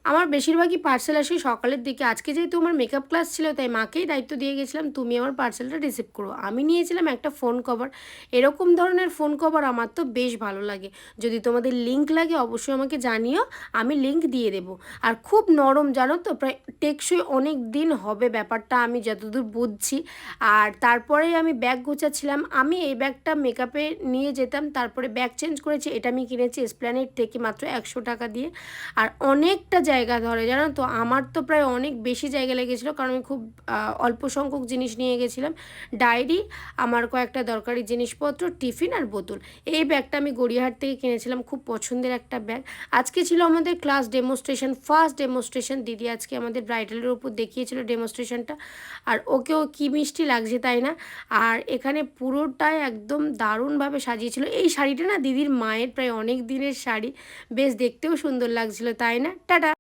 আমার বেশিরভাগই পার্সেল আসে সকালের দিকে। আজকে যেহেতু আমার মেকআপ ক্লাস ছিল তাই মাকেই দায়িত্ব দিয়ে গেছিলাম, তুমি আমার পার্সেলটা রিসিভ করো। আমি নিয়েছিলাম একটা ফোন কভার। এরকম ধরনের ফোন কভার আমার তো বেশ ভালো লাগে। যদি তোমাদের লিঙ্ক লাগে অবশ্যই আমাকে জানিও, আমি লিঙ্ক দিয়ে দেবো। আর খুব নরম জানো তো, প্রায় টেকসই অনেক দিন হবে ব্যাপারটা, আমি যতদূর বুঝছি। আর তারপরে আমি ব্যাগ গোছাচ্ছিলাম। আমি এই ব্যাগটা মেকআপে নিয়ে যেতাম, তারপরে ব্যাগ চেঞ্জ করেছি। এটা আমি কিনেছি এসপ্ল্যানেড থেকে মাত্র 100 টাকা দিয়ে। আর অনেকটা জায়গা ধরে জানো তো, আমার তো প্রায় অনেক বেশি জায়গা লেগেছিলো, কারণ আমি খুব অল্প সংখ্যক জিনিস নিয়ে গেছিলাম। ডায়েরি, আমার কয়েকটা দরকারি জিনিসপত্র, টিফিন আর বোতল। এই ব্যাগটা আমি গড়িয়াহাট থেকে কিনেছিলাম, খুব পছন্দের একটা ব্যাগ। আজকে ছিল আমাদের ক্লাস ডেমোস্ট্রেশন, ফার্স্ট ডেমোস্ট্রেশন। দিদি আজকে আমাদের ব্রাইডালের উপর দেখিয়েছিল ডেমোস্ট্রেশনটা। আর ওকেও কী মিষ্টি লাগছে তাই না। আর এখানে পুরোটাই একদম দারুণভাবে সাজিয়েছিল। এই শাড়িটা না দিদির মায়ের প্রায় অনেক দিনের শাড়ি, বেশ দেখতেও সুন্দর লাগছিল তাই না। টাটা।